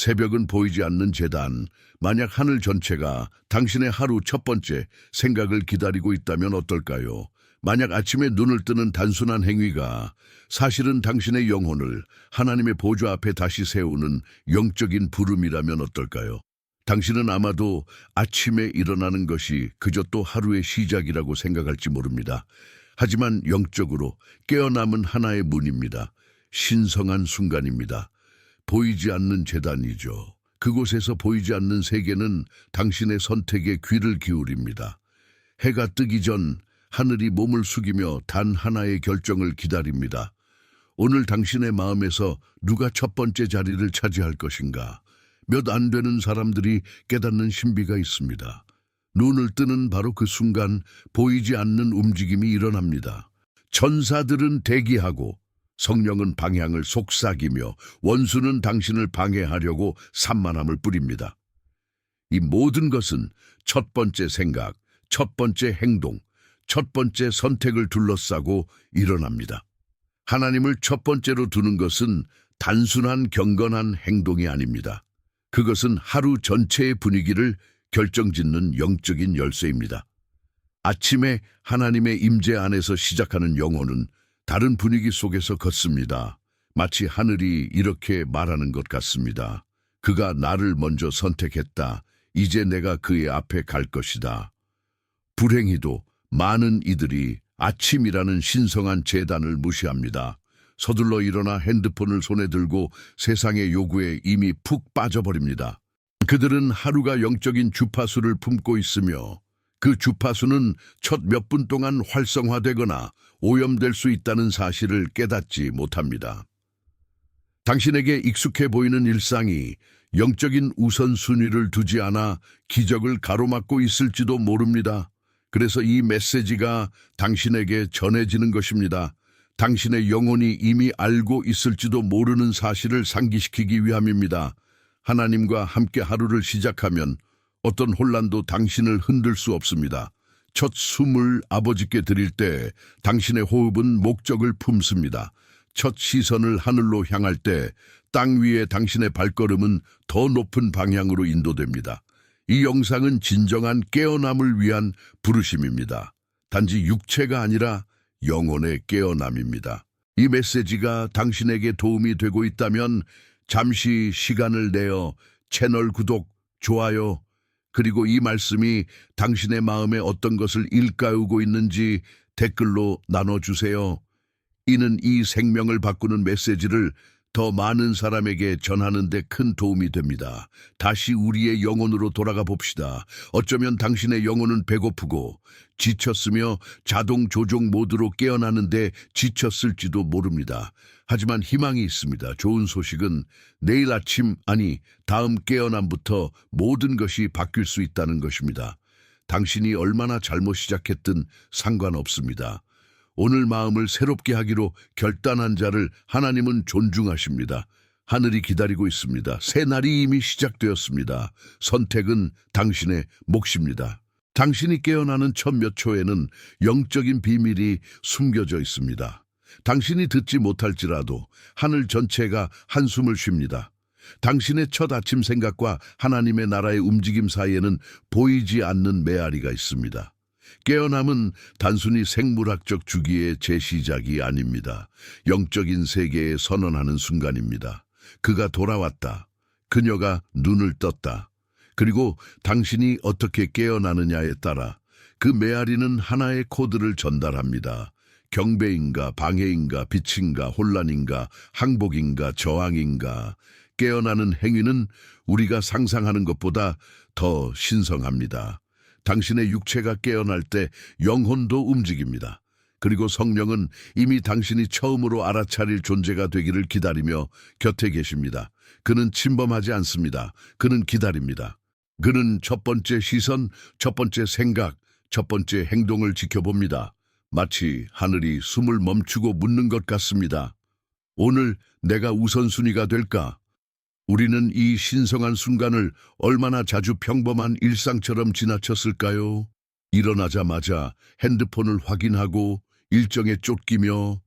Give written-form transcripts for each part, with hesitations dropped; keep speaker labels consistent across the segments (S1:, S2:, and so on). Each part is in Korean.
S1: 새벽은 보이지 않는 재단. 만약 하늘 전체가 당신의 하루 첫 번째 생각을 기다리고 있다면 어떨까요? 만약 아침에 눈을 뜨는 단순한 행위가 사실은 당신의 영혼을 하나님의 보좌 앞에 다시 세우는 영적인 부름이라면 어떨까요? 당신은 아마도 아침에 일어나는 것이 그저 또 하루의 시작이라고 생각할지 모릅니다. 하지만 영적으로 깨어남은 하나의 문입니다. 신성한 순간입니다. 보이지 않는 재단이죠. 그곳에서 보이지 않는 세계는 당신의 선택에 귀를 기울입니다. 해가 뜨기 전 하늘이 몸을 숙이며 단 하나의 결정을 기다립니다. 오늘 당신의 마음에서 누가 첫 번째 자리를 차지할 것인가? 몇 안 되는 사람들이 깨닫는 신비가 있습니다. 눈을 뜨는 바로 그 순간 보이지 않는 움직임이 일어납니다. 천사들은 대기하고 성령은 방향을 속삭이며 원수는 당신을 방해하려고 산만함을 뿌립니다. 이 모든 것은 첫 번째 생각, 첫 번째 행동, 첫 번째 선택을 둘러싸고 일어납니다. 하나님을 첫 번째로 두는 것은 단순한 경건한 행동이 아닙니다. 그것은 하루 전체의 분위기를 결정짓는 영적인 열쇠입니다. 아침에 하나님의 임재 안에서 시작하는 영혼은 다른 분위기 속에서 걷습니다. 마치 하늘이 이렇게 말하는 것 같습니다. 그가 나를 먼저 선택했다. 이제 내가 그의 앞에 갈 것이다. 불행히도 많은 이들이 아침이라는 신성한 제단을 무시합니다. 서둘러 일어나 핸드폰을 손에 들고 세상의 요구에 이미 푹 빠져버립니다. 그들은 하루가 영적인 주파수를 품고 있으며 그 주파수는 첫 몇 분 동안 활성화되거나 오염될 수 있다는 사실을 깨닫지 못합니다. 당신에게 익숙해 보이는 일상이 영적인 우선순위를 두지 않아 기적을 가로막고 있을지도 모릅니다. 그래서 이 메시지가 당신에게 전해지는 것입니다. 당신의 영혼이 이미 알고 있을지도 모르는 사실을 상기시키기 위함입니다. 하나님과 함께 하루를 시작하면 어떤 혼란도 당신을 흔들 수 없습니다. 첫 숨을 아버지께 드릴 때 당신의 호흡은 목적을 품습니다. 첫 시선을 하늘로 향할 때 땅 위에 당신의 발걸음은 더 높은 방향으로 인도됩니다. 이 영상은 진정한 깨어남을 위한 부르심입니다. 단지 육체가 아니라 영혼의 깨어남입니다. 이 메시지가 당신에게 도움이 되고 있다면 잠시 시간을 내어 채널 구독, 좋아요, 그리고 이 말씀이 당신의 마음에 어떤 것을 일깨우고 있는지 댓글로 나눠주세요. 이는 이 생명을 바꾸는 메시지를 더 많은 사람에게 전하는 데 큰 도움이 됩니다. 다시 우리의 영혼으로 돌아가 봅시다. 어쩌면 당신의 영혼은 배고프고 지쳤으며 자동 조종 모드로 깨어나는데 지쳤을지도 모릅니다. 하지만 희망이 있습니다. 좋은 소식은 내일 아침, 아니 다음 깨어남부터 모든 것이 바뀔 수 있다는 것입니다. 당신이 얼마나 잘못 시작했든 상관없습니다. 오늘 마음을 새롭게 하기로 결단한 자를 하나님은 존중하십니다. 하늘이 기다리고 있습니다. 새 날이 이미 시작되었습니다. 선택은 당신의 몫입니다. 당신이 깨어나는 첫 몇 초에는 영적인 비밀이 숨겨져 있습니다. 당신이 듣지 못할지라도 하늘 전체가 한숨을 쉽니다. 당신의 첫 아침 생각과 하나님의 나라의 움직임 사이에는 보이지 않는 메아리가 있습니다. 깨어남은 단순히 생물학적 주기의 재시작이 아닙니다. 영적인 세계에 선언하는 순간입니다. 그가 돌아왔다. 그녀가 눈을 떴다. 그리고 당신이 어떻게 깨어나느냐에 따라 그 메아리는 하나의 코드를 전달합니다. 경배인가, 방해인가, 빛인가, 혼란인가, 항복인가, 저항인가. 깨어나는 행위는 우리가 상상하는 것보다 더 신성합니다. 당신의 육체가 깨어날 때 영혼도 움직입니다. 그리고 성령은 이미 당신이 처음으로 알아차릴 존재가 되기를 기다리며 곁에 계십니다. 그는 침범하지 않습니다. 그는 기다립니다. 그는 첫 번째 시선, 첫 번째 생각, 첫 번째 행동을 지켜봅니다. 마치 하늘이 숨을 멈추고 묻는 것 같습니다. 오늘 내가 우선순위가 될까? 우리는 이 신성한 순간을 얼마나 자주 평범한 일상처럼 지나쳤을까요? 일어나자마자 핸드폰을 확인하고 일정에 쫓기며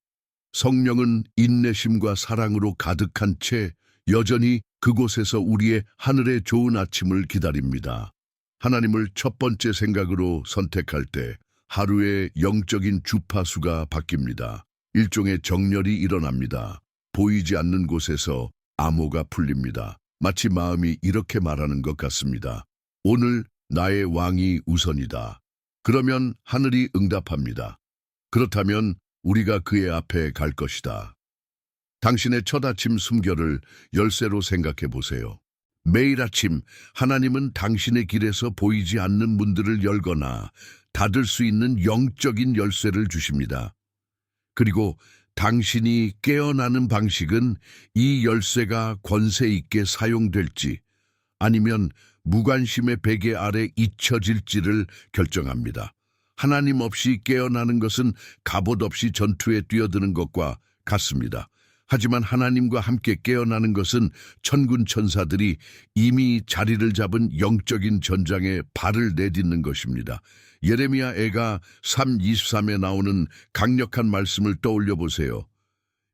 S1: 성령은 인내심과 사랑으로 가득한 채 여전히 그곳에서 우리의 하늘의 좋은 아침을 기다립니다. 하나님을 첫 번째 생각으로 선택할 때 하루의 영적인 주파수가 바뀝니다. 일종의 정렬이 일어납니다. 보이지 않는 곳에서 암호가 풀립니다. 마치 마음이 이렇게 말하는 것 같습니다. 오늘 나의 왕이 우선이다. 그러면 하늘이 응답합니다. 그렇다면 우리가 그의 앞에 갈 것이다. 당신의 첫 아침 숨결을 열쇠로 생각해 보세요. 매일 아침 하나님은 당신의 길에서 보이지 않는 문들을 열거나 닫을 수 있는 영적인 열쇠를 주십니다. 그리고 당신이 깨어나는 방식은 이 열쇠가 권세 있게 사용될지 아니면 무관심의 베개 아래 잊혀질지를 결정합니다. 하나님 없이 깨어나는 것은 갑옷 없이 전투에 뛰어드는 것과 같습니다. 하지만 하나님과 함께 깨어나는 것은 천군 천사들이 이미 자리를 잡은 영적인 전장에 발을 내딛는 것입니다. 예레미야 애가 3:23에 나오는 강력한 말씀을 떠올려 보세요.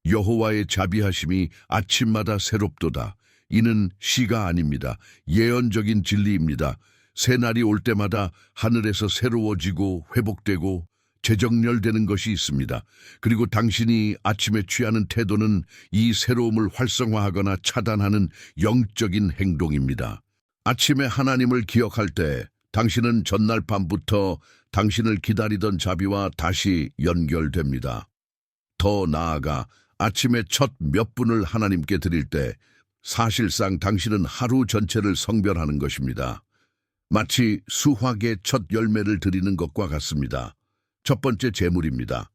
S1: 여호와의 자비하심이 아침마다 새롭도다. 이는 시가 아닙니다. 예언적인 진리입니다. 새날이 올 때마다 하늘에서 새로워지고 회복되고 재정렬되는 것이 있습니다. 그리고 당신이 아침에 취하는 태도는 이 새로움을 활성화하거나 차단하는 영적인 행동입니다. 아침에 하나님을 기억할 때 당신은 전날 밤부터 당신을 기다리던 자비와 다시 연결됩니다. 더 나아가 아침에 첫 몇 분을 하나님께 드릴 때 사실상 당신은 하루 전체를 성별하는 것입니다. 마치 수확의 첫 열매를 드리는 것과 같습니다. 첫 번째 제물입니다.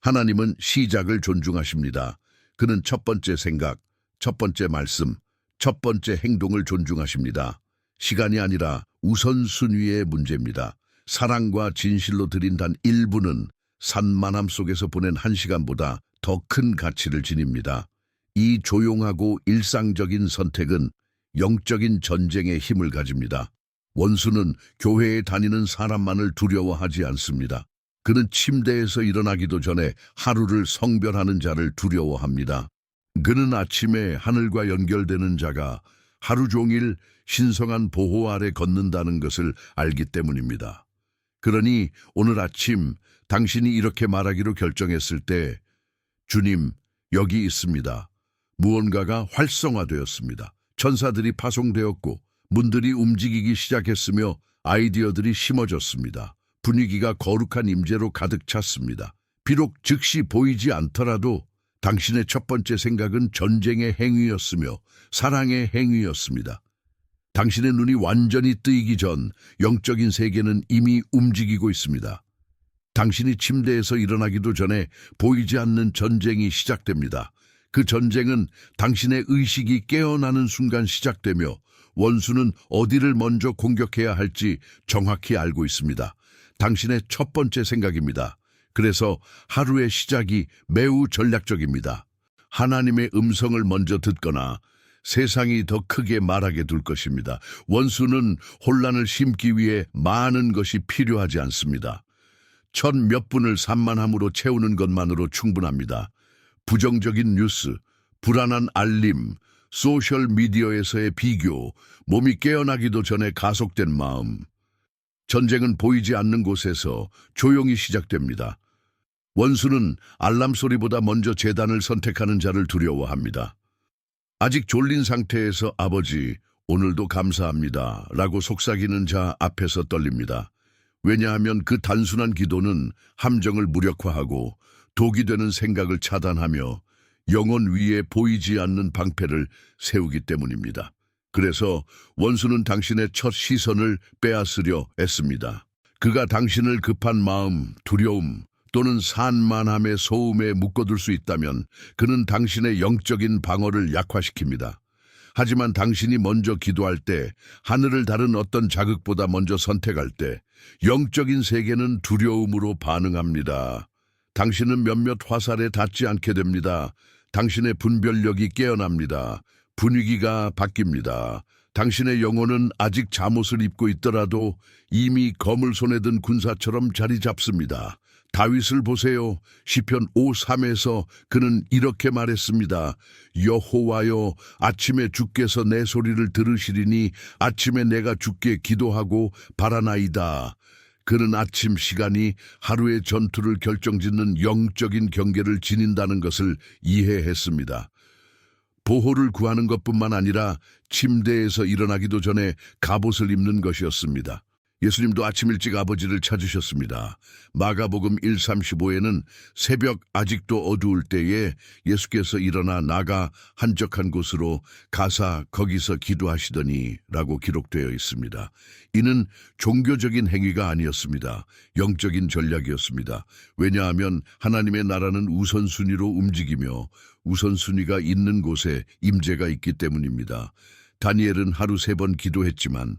S1: 하나님은 시작을 존중하십니다. 그는 첫 번째 생각, 첫 번째 말씀, 첫 번째 행동을 존중하십니다. 시간이 아니라 우선순위의 문제입니다. 사랑과 진실로 드린 단 1분은 산만함 속에서 보낸 1시간보다 더 큰 가치를 지닙니다. 이 조용하고 일상적인 선택은 영적인 전쟁의 힘을 가집니다. 원수는 교회에 다니는 사람만을 두려워하지 않습니다. 그는 침대에서 일어나기도 전에 하루를 성별하는 자를 두려워합니다. 그는 아침에 하늘과 연결되는 자가 하루 종일 신성한 보호 아래 걷는다는 것을 알기 때문입니다. 그러니 오늘 아침 당신이 이렇게 말하기로 결정했을 때 주님, 여기 있습니다. 무언가가 활성화되었습니다. 천사들이 파송되었고 문들이 움직이기 시작했으며 아이디어들이 심어졌습니다. 분위기가 거룩한 임재로 가득 찼습니다. 비록 즉시 보이지 않더라도 당신의 첫 번째 생각은 전쟁의 행위였으며 사랑의 행위였습니다. 당신의 눈이 완전히 뜨이기 전 영적인 세계는 이미 움직이고 있습니다. 당신이 침대에서 일어나기도 전에 보이지 않는 전쟁이 시작됩니다. 그 전쟁은 당신의 의식이 깨어나는 순간 시작되며 원수는 어디를 먼저 공격해야 할지 정확히 알고 있습니다. 당신의 첫 번째 생각입니다. 그래서 하루의 시작이 매우 전략적입니다. 하나님의 음성을 먼저 듣거나 세상이 더 크게 말하게 둘 것입니다. 원수는 혼란을 심기 위해 많은 것이 필요하지 않습니다. 첫 몇 분을 산만함으로 채우는 것만으로 충분합니다. 부정적인 뉴스, 불안한 알림, 소셜미디어에서의 비교, 몸이 깨어나기도 전에 가속된 마음. 전쟁은 보이지 않는 곳에서 조용히 시작됩니다. 원수는 알람 소리보다 먼저 제단을 선택하는 자를 두려워합니다. 아직 졸린 상태에서 아버지, 오늘도 감사합니다 라고 속삭이는 자 앞에서 떨립니다. 왜냐하면 그 단순한 기도는 함정을 무력화하고 독이 되는 생각을 차단하며 영혼 위에 보이지 않는 방패를 세우기 때문입니다. 그래서 원수는 당신의 첫 시선을 빼앗으려 애씁니다. 그가 당신을 급한 마음, 두려움 또는 산만함의 소음에 묶어둘 수 있다면 그는 당신의 영적인 방어를 약화시킵니다. 하지만 당신이 먼저 기도할 때, 하늘을 다른 어떤 자극보다 먼저 선택할 때 영적인 세계는 두려움으로 반응합니다. 당신은 몇몇 화살에 닿지 않게 됩니다. 당신의 분별력이 깨어납니다. 분위기가 바뀝니다. 당신의 영혼은 아직 잠옷을 입고 있더라도 이미 검을 손에 든 군사처럼 자리 잡습니다. 다윗을 보세요. 시편 5:3에서 그는 이렇게 말했습니다. 여호와여, 아침에 주께서 내 소리를 들으시리니 아침에 내가 주께 기도하고 바라나이다. 그는 아침 시간이 하루의 전투를 결정짓는 영적인 경계를 지닌다는 것을 이해했습니다. 보호를 구하는 것뿐만 아니라 침대에서 일어나기도 전에 갑옷을 입는 것이었습니다. 예수님도 아침 일찍 아버지를 찾으셨습니다. 마가복음 1:35에는 새벽 아직도 어두울 때에 예수께서 일어나 나가 한적한 곳으로 가사 거기서 기도하시더니 라고 기록되어 있습니다. 이는 종교적인 행위가 아니었습니다. 영적인 전략이었습니다. 왜냐하면 하나님의 나라는 우선순위로 움직이며 우선순위가 있는 곳에 임재가 있기 때문입니다. 다니엘은 하루 3번 기도했지만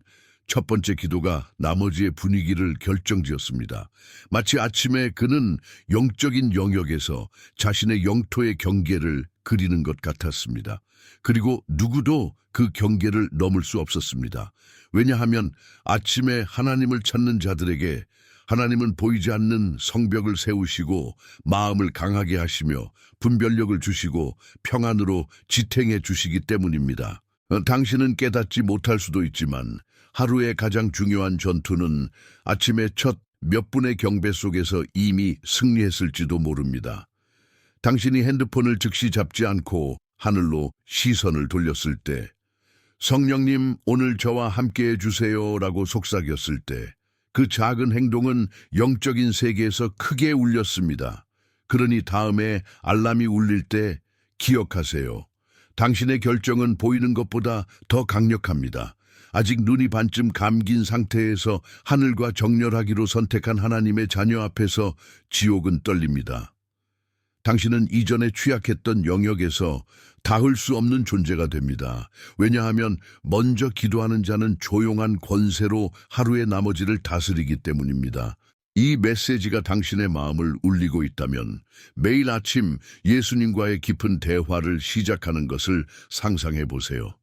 S1: 첫 번째 기도가 나머지의 분위기를 결정지었습니다. 마치 아침에 그는 영적인 영역에서 자신의 영토의 경계를 그리는 것 같았습니다. 그리고 누구도 그 경계를 넘을 수 없었습니다. 왜냐하면 아침에 하나님을 찾는 자들에게 하나님은 보이지 않는 성벽을 세우시고 마음을 강하게 하시며 분별력을 주시고 평안으로 지탱해 주시기 때문입니다. 당신은 깨닫지 못할 수도 있지만 하루의 가장 중요한 전투는 아침의 첫 몇 분의 경배 속에서 이미 승리했을지도 모릅니다. 당신이 핸드폰을 즉시 잡지 않고 하늘로 시선을 돌렸을 때, 성령님 오늘 저와 함께해 주세요 라고 속삭였을 때, 그 작은 행동은 영적인 세계에서 크게 울렸습니다. 그러니 다음에 알람이 울릴 때 기억하세요. 당신의 결정은 보이는 것보다 더 강력합니다. 아직 눈이 반쯤 감긴 상태에서 하늘과 정렬하기로 선택한 하나님의 자녀 앞에서 지옥은 떨립니다. 당신은 이전에 취약했던 영역에서 닿을 수 없는 존재가 됩니다. 왜냐하면 먼저 기도하는 자는 조용한 권세로 하루의 나머지를 다스리기 때문입니다. 이 메시지가 당신의 마음을 울리고 있다면 매일 아침 예수님과의 깊은 대화를 시작하는 것을 상상해 보세요.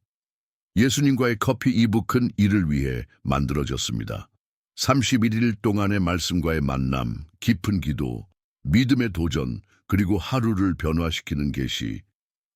S1: 예수님과의 커피 이북은 이를 위해 만들어졌습니다. 31일 동안의 말씀과의 만남, 깊은 기도, 믿음의 도전, 그리고 하루를 변화시키는 계시.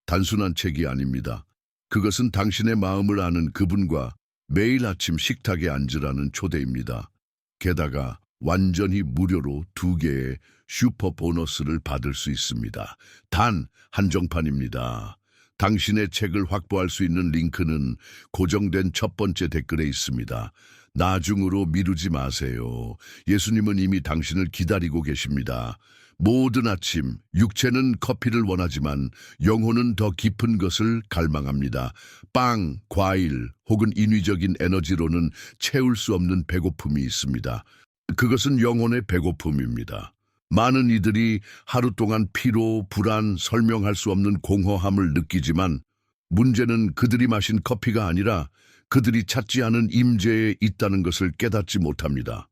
S1: 단순한 책이 아닙니다. 그것은 당신의 마음을 아는 그분과 매일 아침 식탁에 앉으라는 초대입니다. 게다가 완전히 무료로 2개의 슈퍼 보너스를 받을 수 있습니다. 단 한정판입니다. 당신의 책을 확보할 수 있는 링크는 고정된 첫 번째 댓글에 있습니다. 나중으로 미루지 마세요. 예수님은 이미 당신을 기다리고 계십니다. 모든 아침, 육체는 커피를 원하지만 영혼은 더 깊은 것을 갈망합니다. 빵, 과일 혹은 인위적인 에너지로는 채울 수 없는 배고픔이 있습니다. 그것은 영혼의 배고픔입니다. 많은 이들이 하루 동안 피로, 불안, 설명할 수 없는 공허함을 느끼지만 문제는 그들이 마신 커피가 아니라 그들이 찾지 않은 임재에 있다는 것을 깨닫지 못합니다.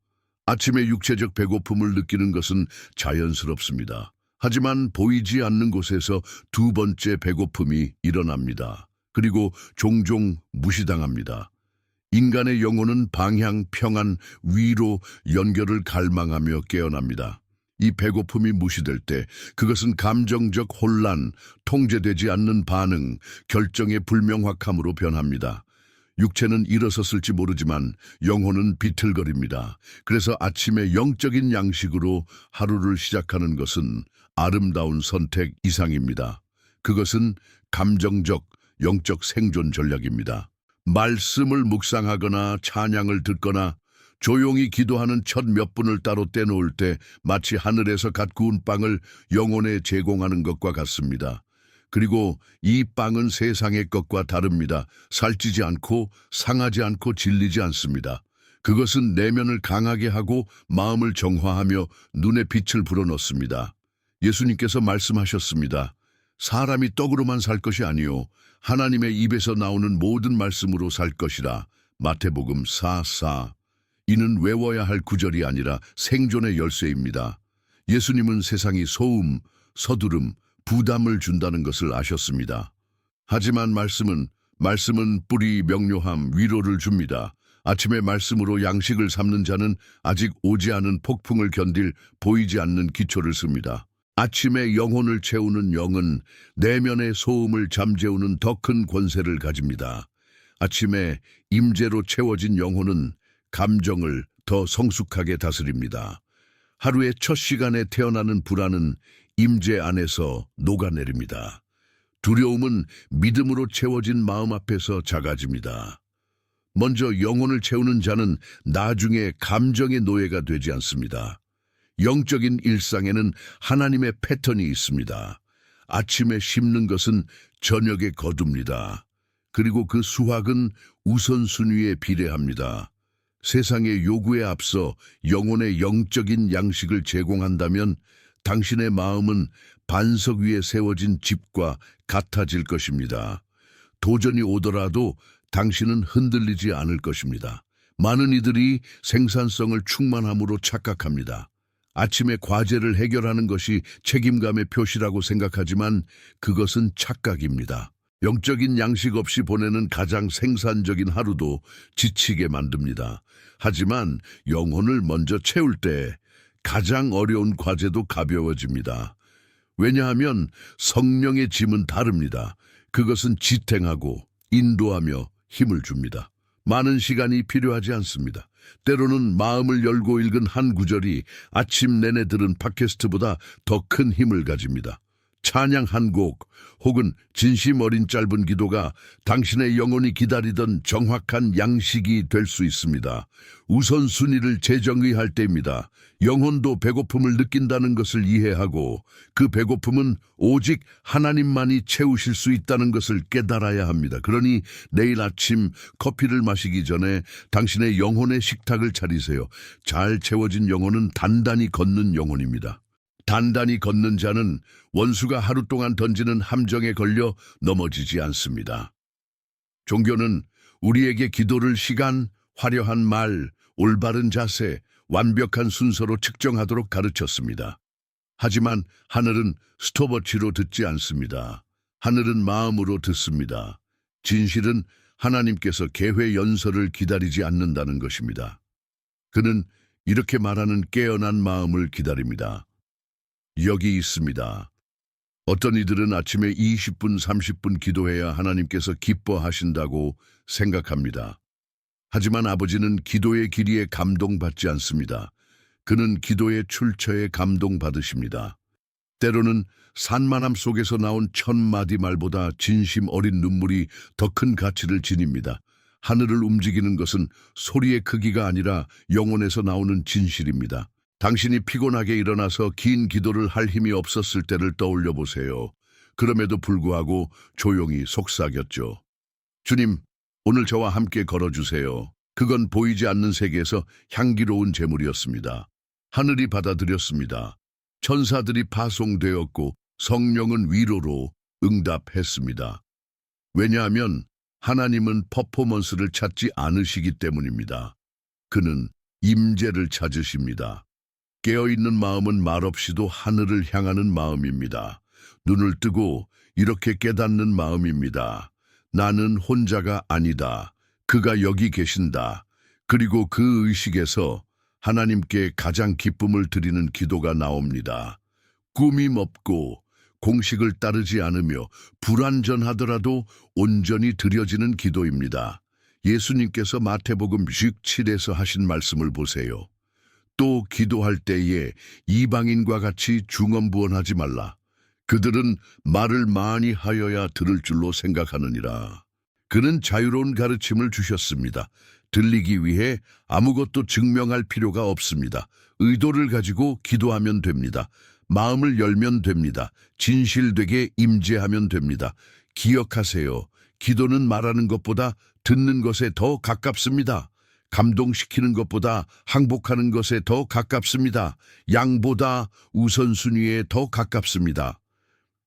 S1: 아침에 육체적 배고픔을 느끼는 것은 자연스럽습니다. 하지만 보이지 않는 곳에서 2번째 배고픔이 일어납니다. 그리고 종종 무시당합니다. 인간의 영혼은 방향, 평안, 위로, 연결을 갈망하며 깨어납니다. 이 배고픔이 무시될 때 그것은 감정적 혼란, 통제되지 않는 반응, 결정의 불명확함으로 변합니다. 육체는 일어섰을지 모르지만 영혼은 비틀거립니다. 그래서 아침에 영적인 양식으로 하루를 시작하는 것은 아름다운 선택 이상입니다. 그것은 감정적, 영적 생존 전략입니다. 말씀을 묵상하거나 찬양을 듣거나 조용히 기도하는 첫 몇 분을 따로 떼놓을 때 마치 하늘에서 갓 구운 빵을 영혼에 제공하는 것과 같습니다. 그리고 이 빵은 세상의 것과 다릅니다. 살찌지 않고 상하지 않고 질리지 않습니다. 그것은 내면을 강하게 하고 마음을 정화하며 눈에 빛을 불어넣습니다. 예수님께서 말씀하셨습니다. 사람이 떡으로만 살 것이 아니요 하나님의 입에서 나오는 모든 말씀으로 살 것이라. 마태복음 4:4. 이는 외워야 할 구절이 아니라 생존의 열쇠입니다. 예수님은 세상이 소음, 서두름, 부담을 준다는 것을 아셨습니다. 하지만 말씀은 뿌리 명료함, 위로를 줍니다. 아침에 말씀으로 양식을 삼는 자는 아직 오지 않은 폭풍을 견딜 보이지 않는 기초를 씁니다. 아침에 영혼을 채우는 영은 내면의 소음을 잠재우는 더 큰 권세를 가집니다. 아침에 임재로 채워진 영혼은 감정을 더 성숙하게 다스립니다. 하루의 첫 시간에 태어나는 불안은 임재 안에서 녹아내립니다. 두려움은 믿음으로 채워진 마음 앞에서 작아집니다. 먼저 영혼을 채우는 자는 나중에 감정의 노예가 되지 않습니다. 영적인 일상에는 하나님의 패턴이 있습니다. 아침에 심는 것은 저녁에 거둡니다. 그리고 그 수확은 우선순위에 비례합니다. 세상의 요구에 앞서 영혼의 영적인 양식을 제공한다면 당신의 마음은 반석 위에 세워진 집과 같아질 것입니다. 도전이 오더라도 당신은 흔들리지 않을 것입니다. 많은 이들이 생산성을 충만함으로 착각합니다. 아침에 과제를 해결하는 것이 책임감의 표시라고 생각하지만 그것은 착각입니다. 영적인 양식 없이 보내는 가장 생산적인 하루도 지치게 만듭니다. 하지만 영혼을 먼저 채울 때 가장 어려운 과제도 가벼워집니다. 왜냐하면 성령의 짐은 다릅니다. 그것은 지탱하고 인도하며 힘을 줍니다. 많은 시간이 필요하지 않습니다. 때로는 마음을 열고 읽은 한 구절이 아침 내내 들은 팟캐스트보다 더 큰 힘을 가집니다. 찬양 한 곡 혹은 진심 어린 짧은 기도가 당신의 영혼이 기다리던 정확한 양식이 될 수 있습니다. 우선순위를 재정의할 때입니다. 영혼도 배고픔을 느낀다는 것을 이해하고 그 배고픔은 오직 하나님만이 채우실 수 있다는 것을 깨달아야 합니다. 그러니 내일 아침 커피를 마시기 전에 당신의 영혼의 식탁을 차리세요. 잘 채워진 영혼은 단단히 걷는 영혼입니다. 단단히 걷는 자는 원수가 하루 동안 던지는 함정에 걸려 넘어지지 않습니다. 종교는 우리에게 기도를 시간, 화려한 말, 올바른 자세, 완벽한 순서로 측정하도록 가르쳤습니다. 하지만 하늘은 스톱워치로 듣지 않습니다. 하늘은 마음으로 듣습니다. 진실은 하나님께서 계회 연설을 기다리지 않는다는 것입니다. 그는 이렇게 말하는 깨어난 마음을 기다립니다. 여기 있습니다. 어떤 이들은 아침에 20분, 30분 기도해야 하나님께서 기뻐하신다고 생각합니다. 하지만 아버지는 기도의 길이에 감동받지 않습니다. 그는 기도의 출처에 감동받으십니다. 때로는 산만함 속에서 나온 1000마디 말보다 진심 어린 눈물이 더 큰 가치를 지닙니다. 하늘을 움직이는 것은 소리의 크기가 아니라 영혼에서 나오는 진실입니다. 당신이 피곤하게 일어나서 긴 기도를 할 힘이 없었을 때를 떠올려 보세요. 그럼에도 불구하고 조용히 속삭였죠. 주님, 오늘 저와 함께 걸어주세요. 그건 보이지 않는 세계에서 향기로운 제물이었습니다. 하늘이 받아들였습니다. 천사들이 파송되었고 성령은 위로로 응답했습니다. 왜냐하면 하나님은 퍼포먼스를 찾지 않으시기 때문입니다. 그는 임재를 찾으십니다. 깨어있는 마음은 말없이도 하늘을 향하는 마음입니다. 눈을 뜨고 이렇게 깨닫는 마음입니다. 나는 혼자가 아니다. 그가 여기 계신다. 그리고 그 의식에서 하나님께 가장 기쁨을 드리는 기도가 나옵니다. 꾸밈 없고 공식을 따르지 않으며 불완전하더라도 온전히 드려지는 기도입니다. 예수님께서 마태복음 7에서 하신 말씀을 보세요. 또 기도할 때에 이방인과 같이 중언부언하지 말라. 그들은 말을 많이 하여야 들을 줄로 생각하느니라. 그는 자유로운 가르침을 주셨습니다. 들리기 위해 아무것도 증명할 필요가 없습니다. 의도를 가지고 기도하면 됩니다. 마음을 열면 됩니다. 진실되게 임재하면 됩니다. 기억하세요. 기도는 말하는 것보다 듣는 것에 더 가깝습니다. 감동시키는 것보다 항복하는 것에 더 가깝습니다. 양보다 우선순위에 더 가깝습니다.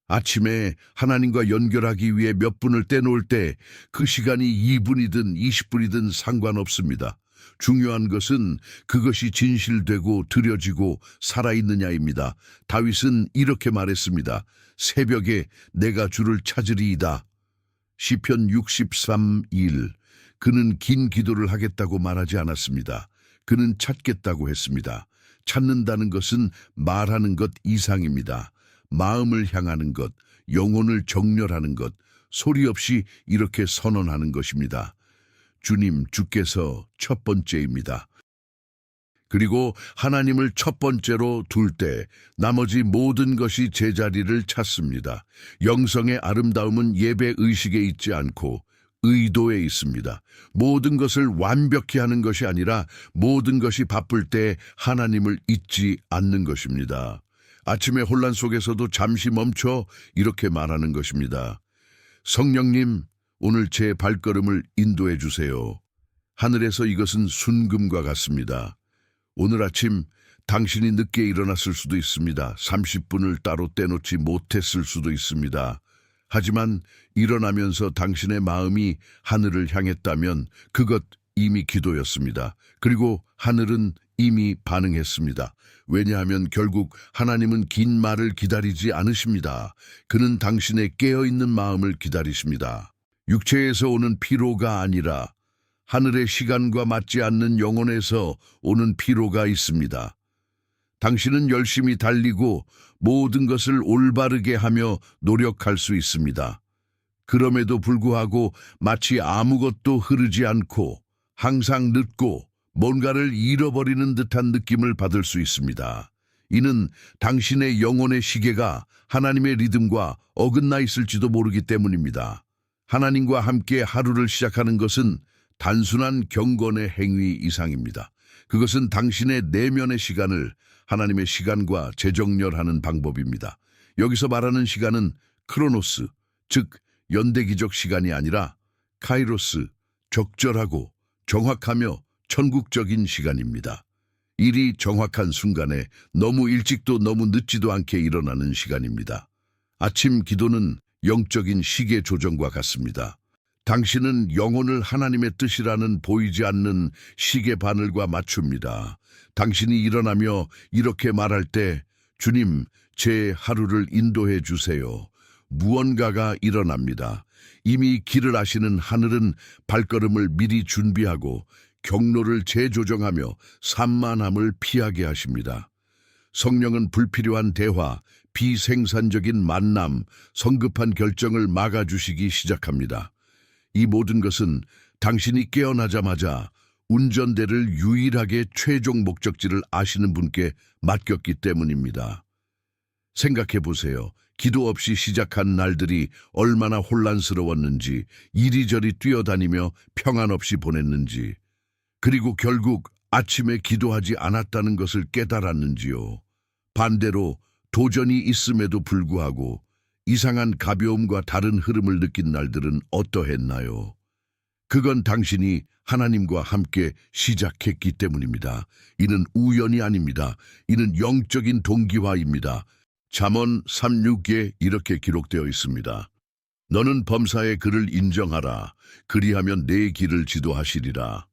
S1: 아침에 하나님과 연결하기 위해 몇 분을 떼놓을 때 그 시간이 2분이든 20분이든 상관없습니다. 중요한 것은 그것이 진실되고 드려지고 살아있느냐입니다. 다윗은 이렇게 말했습니다. 새벽에 내가 주를 찾으리이다. 시편 63:1. 그는 긴 기도를 하겠다고 말하지 않았습니다. 그는 찾겠다고 했습니다. 찾는다는 것은 말하는 것 이상입니다. 마음을 향하는 것, 영혼을 정렬하는 것, 소리 없이 이렇게 선언하는 것입니다. 주님, 주께서 첫 번째입니다. 그리고 하나님을 첫 번째로 둘 때 나머지 모든 것이 제자리를 찾습니다. 영성의 아름다움은 예배 의식에 있지 않고 의도에 있습니다. 모든 것을 완벽히 하는 것이 아니라 모든 것이 바쁠 때 하나님을 잊지 않는 것입니다. 아침의 혼란 속에서도 잠시 멈춰 이렇게 말하는 것입니다. 성령님, 오늘 제 발걸음을 인도해 주세요. 하늘에서 이것은 순금과 같습니다. 오늘 아침 당신이 늦게 일어났을 수도 있습니다. 30분을 따로 떼놓지 못했을 수도 있습니다. 하지만 일어나면서 당신의 마음이 하늘을 향했다면 그것 이미 기도였습니다. 그리고 하늘은 이미 반응했습니다. 왜냐하면 결국 하나님은 긴 말을 기다리지 않으십니다. 그는 당신의 깨어있는 마음을 기다리십니다. 육체에서 오는 피로가 아니라 하늘의 시간과 맞지 않는 영혼에서 오는 피로가 있습니다. 당신은 열심히 달리고 모든 것을 올바르게 하며 노력할 수 있습니다. 그럼에도 불구하고 마치 아무것도 흐르지 않고 항상 늦고 뭔가를 잃어버리는 듯한 느낌을 받을 수 있습니다. 이는 당신의 영혼의 시계가 하나님의 리듬과 어긋나 있을지도 모르기 때문입니다. 하나님과 함께 하루를 시작하는 것은 단순한 경건의 행위 이상입니다. 그것은 당신의 내면의 시간을 하나님의 시간과 재정렬하는 방법입니다. 여기서 말하는 시간은 크로노스, 즉 연대기적 시간이 아니라 카이로스, 적절하고 정확하며 천국적인 시간입니다. 일이 정확한 순간에 너무 일찍도 너무 늦지도 않게 일어나는 시간입니다. 아침 기도는 영적인 시계 조정과 같습니다. 당신은 영혼을 하나님의 뜻이라는 보이지 않는 시계 바늘과 맞춥니다. 당신이 일어나며 이렇게 말할 때 주님, 제 하루를 인도해 주세요. 무언가가 일어납니다. 이미 길을 아시는 하늘은 발걸음을 미리 준비하고 경로를 재조정하며 산만함을 피하게 하십니다. 성령은 불필요한 대화, 비생산적인 만남, 성급한 결정을 막아주시기 시작합니다. 이 모든 것은 당신이 깨어나자마자 운전대를 유일하게 최종 목적지를 아시는 분께 맡겼기 때문입니다. 생각해 보세요. 기도 없이 시작한 날들이 얼마나 혼란스러웠는지, 이리저리 뛰어다니며 평안 없이 보냈는지, 그리고 결국 아침에 기도하지 않았다는 것을 깨달았는지요. 반대로 도전이 있음에도 불구하고 이상한 가벼움과 다른 흐름을 느낀 날들은 어떠했나요? 그건 당신이 하나님과 함께 시작했기 때문입니다. 이는 우연이 아닙니다. 이는 영적인 동기화입니다. 잠언 3:6에 이렇게 기록되어 있습니다. 너는 범사의 그를 인정하라. 그리하면 내 길을 지도하시리라.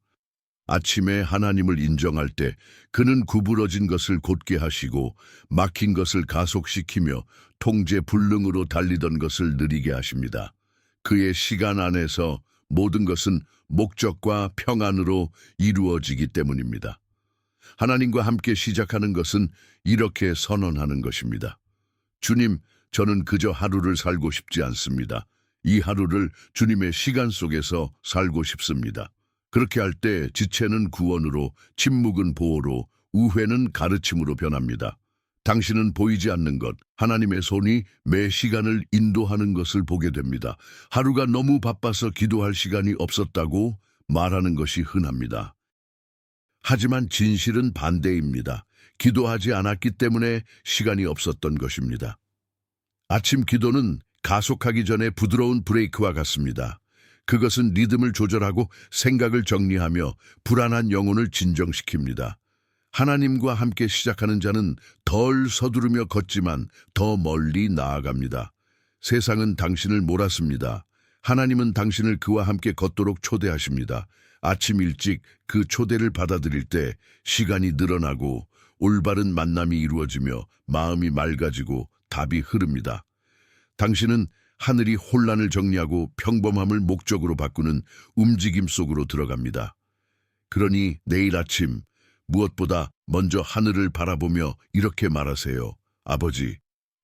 S1: 아침에 하나님을 인정할 때 그는 구부러진 것을 곧게 하시고 막힌 것을 가속시키며 통제 불능으로 달리던 것을 느리게 하십니다. 그의 시간 안에서 모든 것은 목적과 평안으로 이루어지기 때문입니다. 하나님과 함께 시작하는 것은 이렇게 선언하는 것입니다. 주님, 저는 그저 하루를 살고 싶지 않습니다. 이 하루를 주님의 시간 속에서 살고 싶습니다. 그렇게 할 때 지체는 구원으로, 침묵은 보호로, 우회는 가르침으로 변합니다. 당신은 보이지 않는 것, 하나님의 손이 매 시간을 인도하는 것을 보게 됩니다. 하루가 너무 바빠서 기도할 시간이 없었다고 말하는 것이 흔합니다. 하지만 진실은 반대입니다. 기도하지 않았기 때문에 시간이 없었던 것입니다. 아침 기도는 가속하기 전에 부드러운 브레이크와 같습니다. 그것은 리듬을 조절하고 생각을 정리하며 불안한 영혼을 진정시킵니다. 하나님과 함께 시작하는 자는 덜 서두르며 걷지만 더 멀리 나아갑니다. 세상은 당신을 몰았습니다. 하나님은 당신을 그와 함께 걷도록 초대하십니다. 아침 일찍 그 초대를 받아들일 때 시간이 늘어나고 올바른 만남이 이루어지며 마음이 맑아지고 답이 흐릅니다. 당신은 하늘이 혼란을 정리하고 평범함을 목적으로 바꾸는 움직임 속으로 들어갑니다. 그러니 내일 아침 무엇보다 먼저 하늘을 바라보며 이렇게 말하세요. 아버지,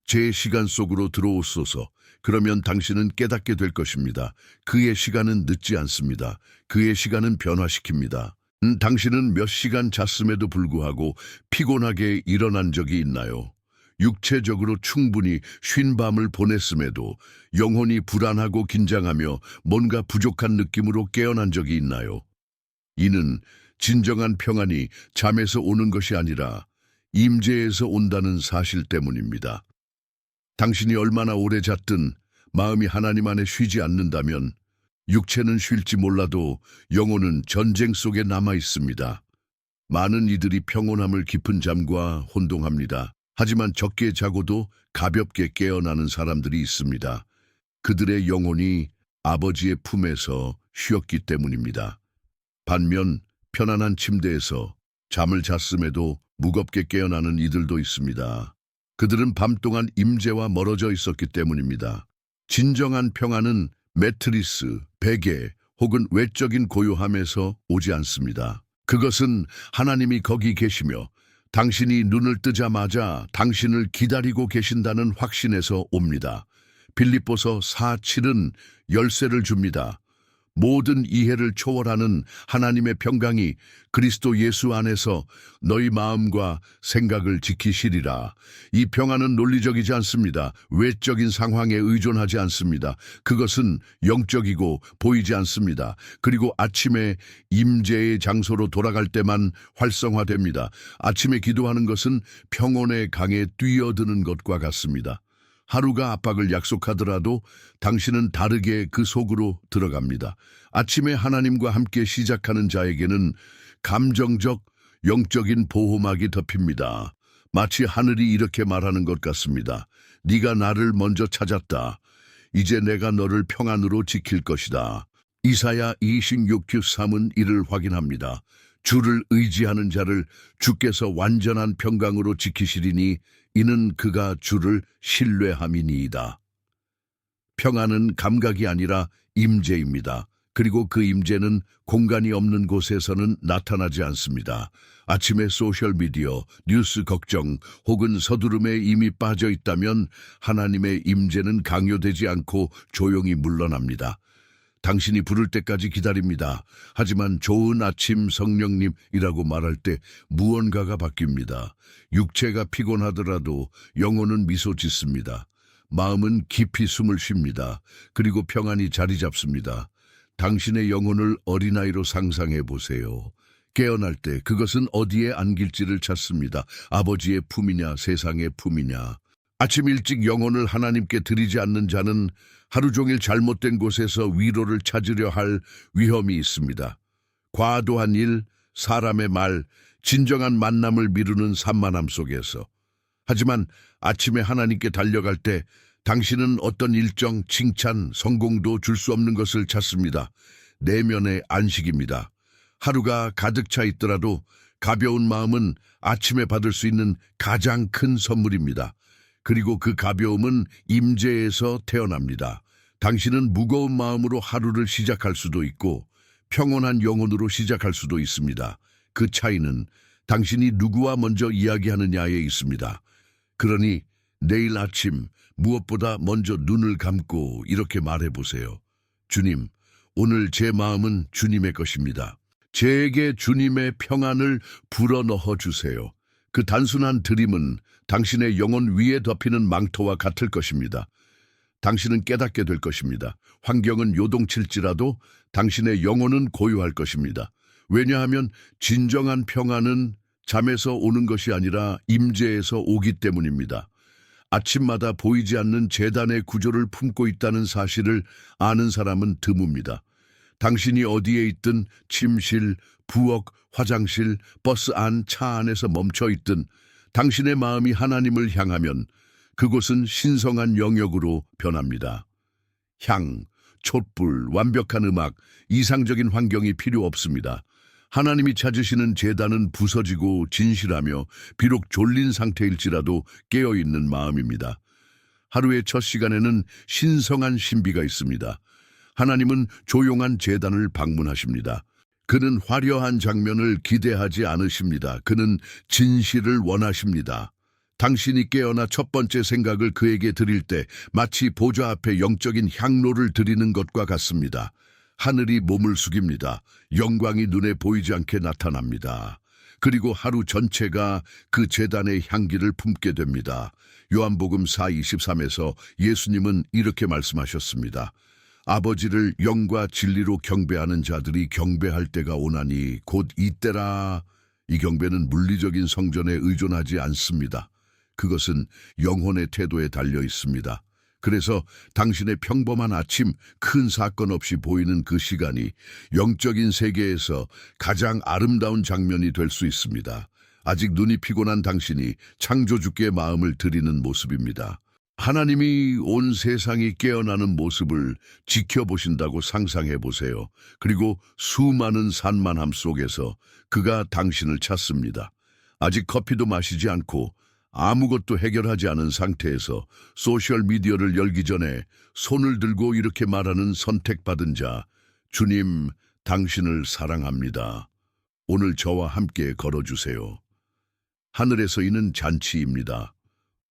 S1: 제 시간 속으로 들어오소서. 그러면 당신은 깨닫게 될 것입니다. 그의 시간은 늦지 않습니다. 그의 시간은 변화시킵니다. 당신은 몇 시간 잤음에도 불구하고 피곤하게 일어난 적이 있나요? 육체적으로 충분히 쉰 밤을 보냈음에도 영혼이 불안하고 긴장하며 뭔가 부족한 느낌으로 깨어난 적이 있나요? 이는 진정한 평안이 잠에서 오는 것이 아니라 임재에서 온다는 사실 때문입니다. 당신이 얼마나 오래 잤든 마음이 하나님 안에 쉬지 않는다면 육체는 쉴지 몰라도 영혼은 전쟁 속에 남아 있습니다. 많은 이들이 평온함을 깊은 잠과 혼동합니다. 하지만 적게 자고도 가볍게 깨어나는 사람들이 있습니다. 그들의 영혼이 아버지의 품에서 쉬었기 때문입니다. 반면 편안한 침대에서 잠을 잤음에도 무겁게 깨어나는 이들도 있습니다. 그들은 밤 동안 임재와 멀어져 있었기 때문입니다. 진정한 평안은 매트리스, 베개 혹은 외적인 고요함에서 오지 않습니다. 그것은 하나님이 거기 계시며 당신이 눈을 뜨자마자 당신을 기다리고 계신다는 확신에서 옵니다. 빌립보서 4:7은 열쇠를 줍니다. 모든 이해를 초월하는 하나님의 평강이 그리스도 예수 안에서 너희 마음과 생각을 지키시리라. 이 평안은 논리적이지 않습니다. 외적인 상황에 의존하지 않습니다. 그것은 영적이고 보이지 않습니다. 그리고 아침에 임재의 장소로 돌아갈 때만 활성화됩니다. 아침에 기도하는 것은 평온의 강에 뛰어드는 것과 같습니다. 하루가 압박을 약속하더라도 당신은 다르게 그 속으로 들어갑니다. 아침에 하나님과 함께 시작하는 자에게는 감정적, 영적인 보호막이 덮입니다. 마치 하늘이 이렇게 말하는 것 같습니다. 네가 나를 먼저 찾았다. 이제 내가 너를 평안으로 지킬 것이다. 이사야 26:3은 이를 확인합니다. 주를 의지하는 자를 주께서 완전한 평강으로 지키시리니 이는 그가 주를 신뢰함이니이다. 평안은 감각이 아니라 임재입니다. 그리고 그 임재는 공간이 없는 곳에서는 나타나지 않습니다. 아침에 소셜미디어, 뉴스 걱정 혹은 서두름에 이미 빠져 있다면 하나님의 임재는 강요되지 않고 조용히 물러납니다. 당신이 부를 때까지 기다립니다. 하지만 좋은 아침 성령님이라고 말할 때 무언가가 바뀝니다. 육체가 피곤하더라도 영혼은 미소 짓습니다. 마음은 깊이 숨을 쉽니다. 그리고 평안이 자리 잡습니다. 당신의 영혼을 어린아이로 상상해 보세요. 깨어날 때 그것은 어디에 안길지를 찾습니다. 아버지의 품이냐 세상의 품이냐. 아침 일찍 영혼을 하나님께 드리지 않는 자는 하루 종일 잘못된 곳에서 위로를 찾으려 할 위험이 있습니다. 과도한 일, 사람의 말, 진정한 만남을 미루는 산만함 속에서. 하지만 아침에 하나님께 달려갈 때 당신은 어떤 일정, 칭찬, 성공도 줄 수 없는 것을 찾습니다. 내면의 안식입니다. 하루가 가득 차 있더라도 가벼운 마음은 아침에 받을 수 있는 가장 큰 선물입니다. 그리고 그 가벼움은 임재에서 태어납니다. 당신은 무거운 마음으로 하루를 시작할 수도 있고 평온한 영혼으로 시작할 수도 있습니다. 그 차이는 당신이 누구와 먼저 이야기하느냐에 있습니다. 그러니 내일 아침 무엇보다 먼저 눈을 감고 이렇게 말해보세요. 주님, 오늘 제 마음은 주님의 것입니다. 제게 주님의 평안을 불어넣어 주세요. 그 단순한 드림은 당신의 영혼 위에 덮이는 망토와 같을 것입니다. 당신은 깨닫게 될 것입니다. 환경은 요동칠지라도 당신의 영혼은 고요할 것입니다. 왜냐하면 진정한 평안은 잠에서 오는 것이 아니라 임재에서 오기 때문입니다. 아침마다 보이지 않는 제단의 구조를 품고 있다는 사실을 아는 사람은 드뭅니다. 당신이 어디에 있든 침실, 부엌, 화장실, 버스 안, 차 안에서 멈춰 있든 당신의 마음이 하나님을 향하면 그곳은 신성한 영역으로 변합니다. 향, 촛불, 완벽한 음악, 이상적인 환경이 필요 없습니다. 하나님이 찾으시는 제단은 부서지고 진실하며 비록 졸린 상태일지라도 깨어있는 마음입니다. 하루의 첫 시간에는 신성한 신비가 있습니다. 하나님은 조용한 제단을 방문하십니다. 그는 화려한 장면을 기대하지 않으십니다. 그는 진실을 원하십니다. 당신이 깨어나 첫 번째 생각을 그에게 드릴 때 마치 보좌 앞에 영적인 향로를 드리는 것과 같습니다. 하늘이 몸을 숙입니다. 영광이 눈에 보이지 않게 나타납니다. 그리고 하루 전체가 그 제단의 향기를 품게 됩니다. 요한복음 4:23에서 예수님은 이렇게 말씀하셨습니다. 아버지를 영과 진리로 경배하는 자들이 경배할 때가 오나니 곧 이때라. 이 경배는 물리적인 성전에 의존하지 않습니다. 그것은 영혼의 태도에 달려 있습니다. 그래서 당신의 평범한 아침, 큰 사건 없이 보이는 그 시간이 영적인 세계에서 가장 아름다운 장면이 될 수 있습니다. 아직 눈이 피곤한 당신이 창조주께 마음을 드리는 모습입니다. 하나님이 온 세상이 깨어나는 모습을 지켜보신다고 상상해 보세요. 그리고 수많은 산만함 속에서 그가 당신을 찾습니다. 아직 커피도 마시지 않고 아무것도 해결하지 않은 상태에서 소셜미디어를 열기 전에 손을 들고 이렇게 말하는 선택받은 자, 주님, 당신을 사랑합니다. 오늘 저와 함께 걸어주세요. 하늘에서 이는 잔치입니다.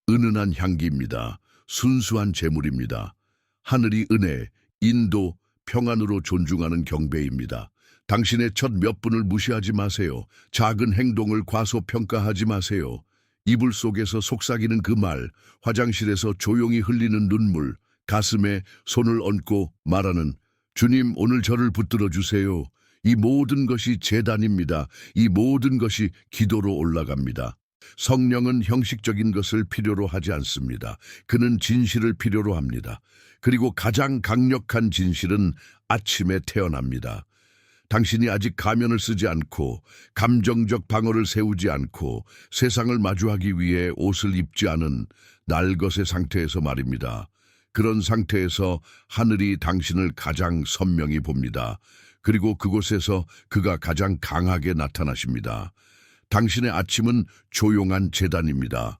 S1: 은은한 향기입니다. 순수한 제물입니다. 하늘이 은혜, 인도, 평안으로 존중하는 경배입니다. 당신의 첫 몇 분을 무시하지 마세요. 작은 행동을 과소평가하지 마세요. 이불 속에서 속삭이는 그 말, 화장실에서 조용히 흘리는 눈물, 가슴에 손을 얹고 말하는 주님 오늘 저를 붙들어 주세요. 이 모든 것이 제단입니다. 이 모든 것이 기도로 올라갑니다. 성령은 형식적인 것을 필요로 하지 않습니다. 그는 진실을 필요로 합니다. 그리고 가장 강력한 진실은 아침에 태어납니다. 당신이 아직 가면을 쓰지 않고 감정적 방어를 세우지 않고 세상을 마주하기 위해 옷을 입지 않은 날것의 상태에서 말입니다. 그런 상태에서 하늘이 당신을 가장 선명히 봅니다. 그리고 그곳에서 그가 가장 강하게 나타나십니다. 당신의 아침은 조용한 제단입니다.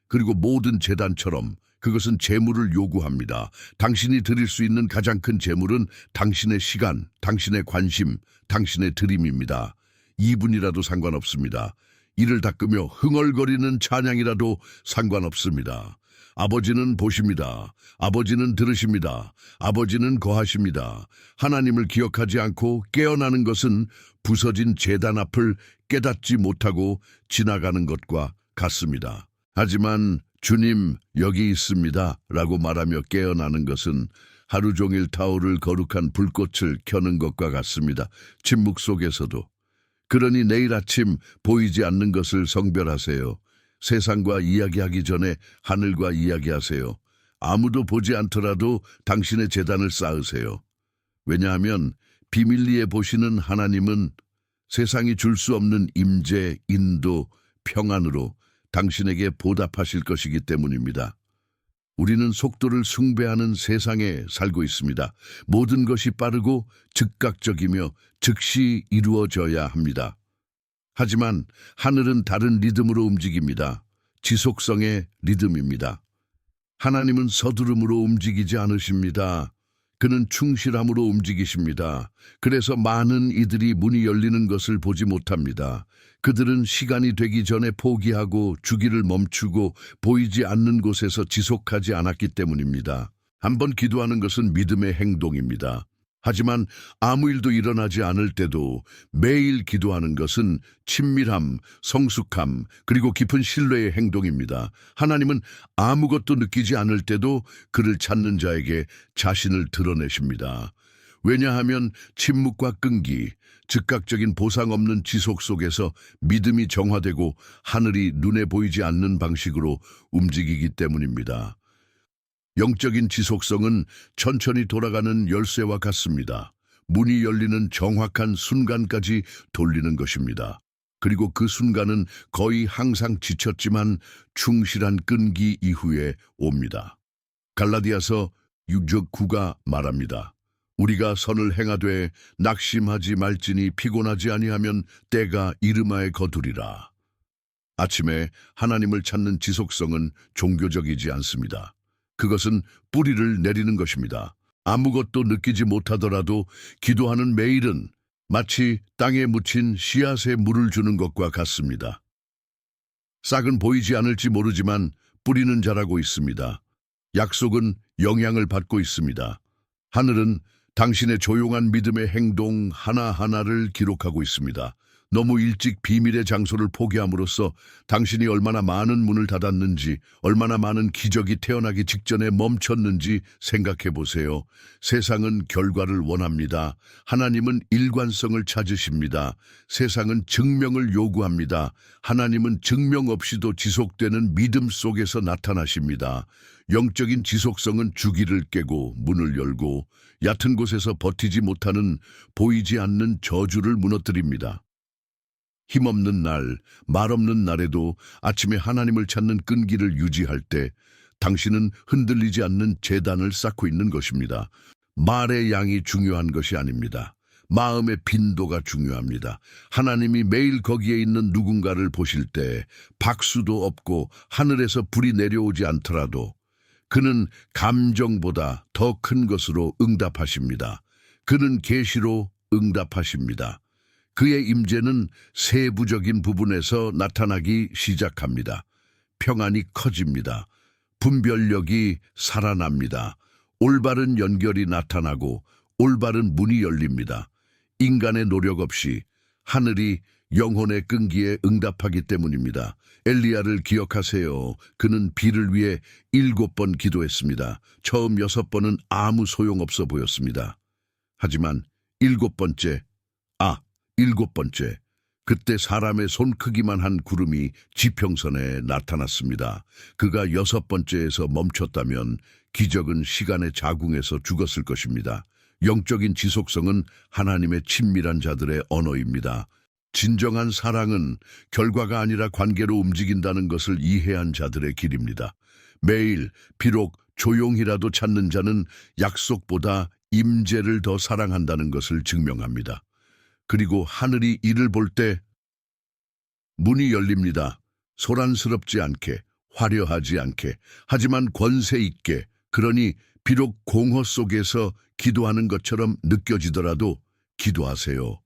S1: 그리고 모든 제단처럼 그것은 제물을 요구합니다. 당신이 드릴 수 있는 가장 큰 제물은 당신의 시간, 당신의 관심, 당신의 드림입니다. 2분이라도 상관없습니다. 이를 닦으며 흥얼거리는 찬양이라도 상관없습니다. 아버지는 보십니다. 아버지는 들으십니다. 아버지는 거하십니다. 하나님을 기억하지 않고 깨어나는 것은 부서진 제단 앞을 깨닫지 못하고 지나가는 것과 같습니다. 하지만 주님 여기 있습니다 라고 말하며 깨어나는 것은 하루 종일 타오를 거룩한 불꽃을 켜는 것과 같습니다. 침묵 속에서도. 그러니 내일 아침 보이지 않는 것을 성별하세요. 세상과 이야기하기 전에 하늘과 이야기하세요. 아무도 보지 않더라도 당신의 제단을 쌓으세요. 왜냐하면 비밀리에 보시는 하나님은 세상이 줄 수 없는 임재, 인도, 평안으로 당신에게 보답하실 것이기 때문입니다. 우리는 속도를 숭배하는 세상에 살고 있습니다. 모든 것이 빠르고 즉각적이며 즉시 이루어져야 합니다. 하지만 하늘은 다른 리듬으로 움직입니다. 지속성의 리듬입니다. 하나님은 서두름으로 움직이지 않으십니다. 그는 충실함으로 움직이십니다. 그래서 많은 이들이 문이 열리는 것을 보지 못합니다. 그들은 시간이 되기 전에 포기하고 주기를 멈추고 보이지 않는 곳에서 지속하지 않았기 때문입니다. 한번 기도하는 것은 믿음의 행동입니다. 하지만 아무 일도 일어나지 않을 때도 매일 기도하는 것은 친밀함, 성숙함, 그리고 깊은 신뢰의 행동입니다. 하나님은 아무것도 느끼지 않을 때도 그를 찾는 자에게 자신을 드러내십니다. 왜냐하면 침묵과 끈기, 즉각적인 보상 없는 지속 속에서 믿음이 정화되고 하늘이 눈에 보이지 않는 방식으로 움직이기 때문입니다. 영적인 지속성은 천천히 돌아가는 열쇠와 같습니다. 문이 열리는 정확한 순간까지 돌리는 것입니다. 그리고 그 순간은 거의 항상 지쳤지만 충실한 끈기 이후에 옵니다. 갈라디아서 6:9가 말합니다. 우리가 선을 행하되 낙심하지 말지니 피곤하지 아니하면 때가 이르마에 거두리라. 아침에 하나님을 찾는 지속성은 종교적이지 않습니다. 그것은 뿌리를 내리는 것입니다. 아무것도 느끼지 못하더라도 기도하는 매일은 마치 땅에 묻힌 씨앗에 물을 주는 것과 같습니다. 싹은 보이지 않을지 모르지만 뿌리는 자라고 있습니다. 약속은 영향을 받고 있습니다. 하늘은 당신의 조용한 믿음의 행동 하나하나를 기록하고 있습니다. 너무 일찍 비밀의 장소를 포기함으로써 당신이 얼마나 많은 문을 닫았는지, 얼마나 많은 기적이 태어나기 직전에 멈췄는지 생각해 보세요. 세상은 결과를 원합니다. 하나님은 일관성을 찾으십니다. 세상은 증명을 요구합니다. 하나님은 증명 없이도 지속되는 믿음 속에서 나타나십니다. 영적인 지속성은 주기를 깨고 문을 열고 얕은 곳에서 버티지 못하는 보이지 않는 저주를 무너뜨립니다. 힘없는 날, 말없는 날에도 아침에 하나님을 찾는 끈기를 유지할 때 당신은 흔들리지 않는 재단을 쌓고 있는 것입니다. 말의 양이 중요한 것이 아닙니다. 마음의 빈도가 중요합니다. 하나님이 매일 거기에 있는 누군가를 보실 때 박수도 없고 하늘에서 불이 내려오지 않더라도 그는 감정보다 더 큰 것으로 응답하십니다. 그는 계시로 응답하십니다. 그의 임재는 세부적인 부분에서 나타나기 시작합니다. 평안이 커집니다. 분별력이 살아납니다. 올바른 연결이 나타나고 올바른 문이 열립니다. 인간의 노력 없이 하늘이 영혼의 끈기에 응답하기 때문입니다. 엘리야를 기억하세요. 그는 비를 위해 7번 기도했습니다. 처음 6번은 아무 소용없어 보였습니다. 하지만 7번째, 7번째, 그때 사람의 손 크기만 한 구름이 지평선에 나타났습니다. 그가 6번째에서 멈췄다면 기적은 시간의 자궁에서 죽었을 것입니다. 영적인 지속성은 하나님의 친밀한 자들의 언어입니다. 진정한 사랑은 결과가 아니라 관계로 움직인다는 것을 이해한 자들의 길입니다. 매일 비록 조용히라도 찾는 자는 약속보다 임재를 더 사랑한다는 것을 증명합니다. 그리고 하늘이 이를 볼 때 문이 열립니다. 소란스럽지 않게, 화려하지 않게, 하지만 권세 있게, 그러니 비록 공허 속에서 기도하는 것처럼 느껴지더라도 기도하세요.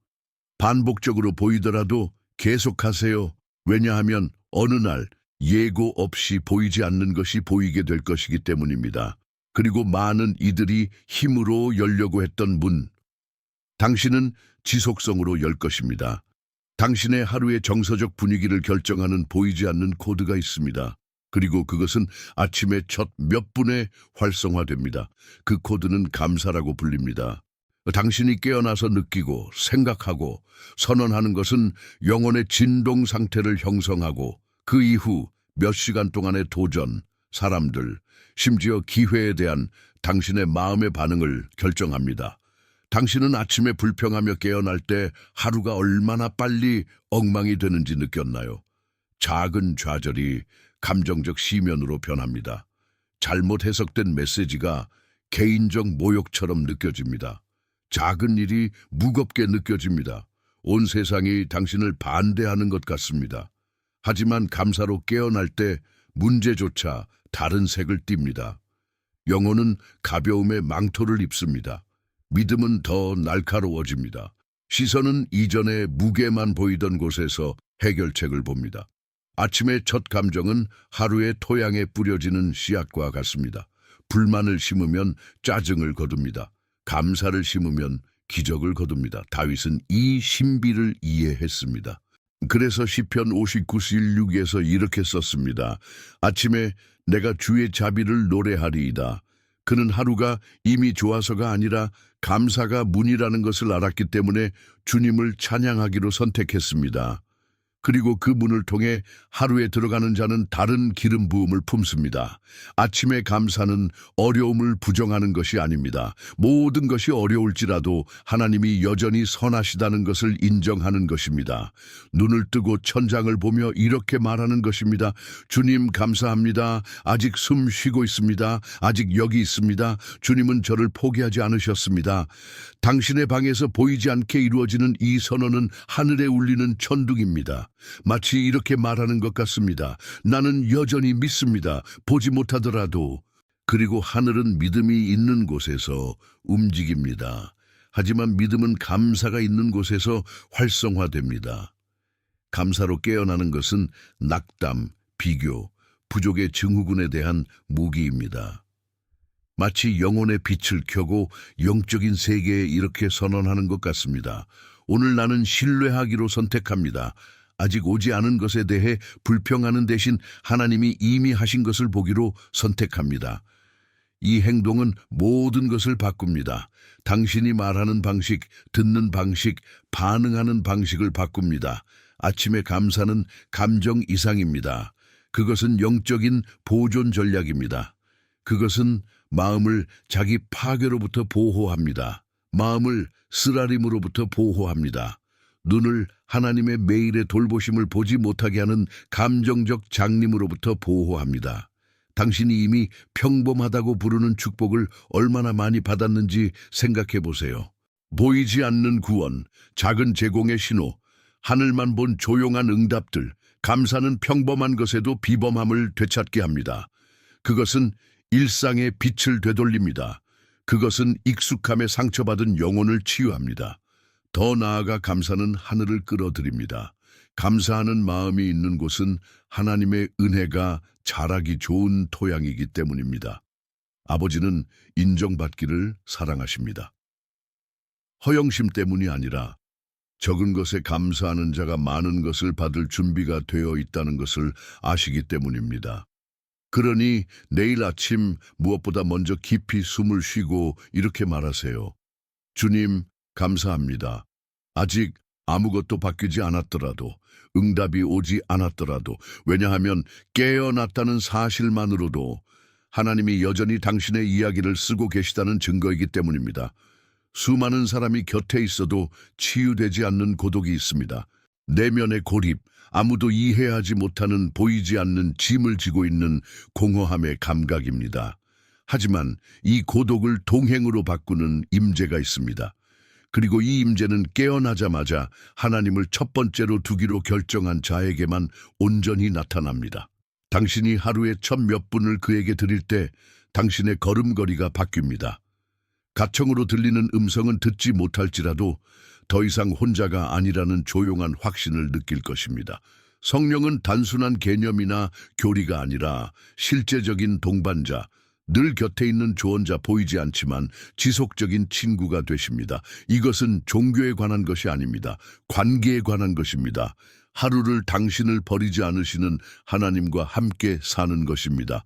S1: 반복적으로 보이더라도 계속하세요. 왜냐하면 어느 날 예고 없이 보이지 않는 것이 보이게 될 것이기 때문입니다. 그리고 많은 이들이 힘으로 열려고 했던 문, 당신은 지속성으로 열 것입니다. 당신의 하루의 정서적 분위기를 결정하는 보이지 않는 코드가 있습니다. 그리고 그것은 아침의 첫 몇 분에 활성화됩니다. 그 코드는 감사라고 불립니다. 당신이 깨어나서 느끼고 생각하고 선언하는 것은 영혼의 진동 상태를 형성하고 그 이후 몇 시간 동안의 도전, 사람들, 심지어 기회에 대한 당신의 마음의 반응을 결정합니다. 당신은 아침에 불평하며 깨어날 때 하루가 얼마나 빨리 엉망이 되는지 느꼈나요? 작은 좌절이 감정적 시면으로 변합니다. 잘못 해석된 메시지가 개인적 모욕처럼 느껴집니다. 작은 일이 무겁게 느껴집니다. 온 세상이 당신을 반대하는 것 같습니다. 하지만 감사로 깨어날 때 문제조차 다른 색을 띱니다. 영혼은 가벼움의 망토를 입습니다. 믿음은 더 날카로워집니다. 시선은 이전에 무게만 보이던 곳에서 해결책을 봅니다. 아침의 첫 감정은 하루의 토양에 뿌려지는 씨앗과 같습니다. 불만을 심으면 짜증을 거둡니다. 감사를 심으면 기적을 거둡니다. 다윗은 이 신비를 이해했습니다. 그래서 시편 59:16에서 이렇게 썼습니다. 아침에 내가 주의 자비를 노래하리이다. 그는 하루가 이미 좋아서가 아니라 감사가 문이라는 것을 알았기 때문에 주님을 찬양하기로 선택했습니다. 그리고 그 문을 통해 하루에 들어가는 자는 다른 기름 부음을 품습니다. 아침의 감사는 어려움을 부정하는 것이 아닙니다. 모든 것이 어려울지라도 하나님이 여전히 선하시다는 것을 인정하는 것입니다. 눈을 뜨고 천장을 보며 이렇게 말하는 것입니다. 주님 감사합니다. 아직 숨 쉬고 있습니다. 아직 여기 있습니다. 주님은 저를 포기하지 않으셨습니다. 당신의 방에서 보이지 않게 이루어지는 이 선언은 하늘에 울리는 천둥입니다. 마치 이렇게 말하는 것 같습니다. 나는 여전히 믿습니다. 보지 못하더라도 그리고 하늘은 믿음이 있는 곳에서 움직입니다. 하지만 믿음은 감사가 있는 곳에서 활성화됩니다. 감사로 깨어나는 것은 낙담, 비교, 부족의 증후군에 대한 무기입니다. 마치 영혼의 빛을 켜고 영적인 세계에 이렇게 선언하는 것 같습니다. 오늘 나는 신뢰하기로 선택합니다. 아직 오지 않은 것에 대해 불평하는 대신 하나님이 이미 하신 것을 보기로 선택합니다. 이 행동은 모든 것을 바꿉니다. 당신이 말하는 방식, 듣는 방식, 반응하는 방식을 바꿉니다. 아침의 감사는 감정 이상입니다. 그것은 영적인 보존 전략입니다. 그것은 마음을 자기 파괴로부터 보호합니다. 마음을 쓰라림으로부터 보호합니다. 눈을 하나님의 매일의 돌보심을 보지 못하게 하는 감정적 장님으로부터 보호합니다. 당신이 이미 평범하다고 부르는 축복을 얼마나 많이 받았는지 생각해 보세요. 보이지 않는 구원, 작은 제공의 신호, 하늘만 본 조용한 응답들, 감사는 평범한 것에도 비범함을 되찾게 합니다. 그것은 일상의 빛을 되돌립니다. 그것은 익숙함에 상처받은 영혼을 치유합니다. 더 나아가 감사는 하늘을 끌어들입니다. 감사하는 마음이 있는 곳은 하나님의 은혜가 자라기 좋은 토양이기 때문입니다. 아버지는 인정받기를 사랑하십니다. 허영심 때문이 아니라 적은 것에 감사하는 자가 많은 것을 받을 준비가 되어 있다는 것을 아시기 때문입니다. 그러니 내일 아침 무엇보다 먼저 깊이 숨을 쉬고 이렇게 말하세요. 주님, 감사합니다. 아직 아무것도 바뀌지 않았더라도, 응답이 오지 않았더라도, 왜냐하면 깨어났다는 사실만으로도 하나님이 여전히 당신의 이야기를 쓰고 계시다는 증거이기 때문입니다. 수많은 사람이 곁에 있어도 치유되지 않는 고독이 있습니다. 내면의 고립, 아무도 이해하지 못하는 보이지 않는 짐을 지고 있는 공허함의 감각입니다. 하지만 이 고독을 동행으로 바꾸는 임재가 있습니다. 그리고 이 임재는 깨어나자마자 하나님을 첫 번째로 두기로 결정한 자에게만 온전히 나타납니다. 당신이 하루에 첫 몇 분을 그에게 드릴 때 당신의 걸음걸이가 바뀝니다. 가청으로 들리는 음성은 듣지 못할지라도 더 이상 혼자가 아니라는 조용한 확신을 느낄 것입니다. 성령은 단순한 개념이나 교리가 아니라 실제적인 동반자, 늘 곁에 있는 조언자, 보이지 않지만 지속적인 친구가 되십니다. 이것은 종교에 관한 것이 아닙니다. 관계에 관한 것입니다. 하루를 당신을 버리지 않으시는 하나님과 함께 사는 것입니다.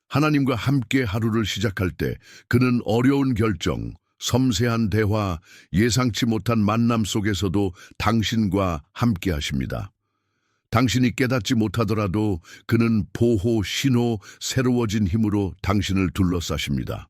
S1: 하나님과 함께 하루를 시작할 때 그는 어려운 결정, 섬세한 대화, 예상치 못한 만남 속에서도 당신과 함께 하십니다. 당신이 깨닫지 못하더라도 그는 보호, 신호, 새로워진 힘으로 당신을 둘러싸십니다.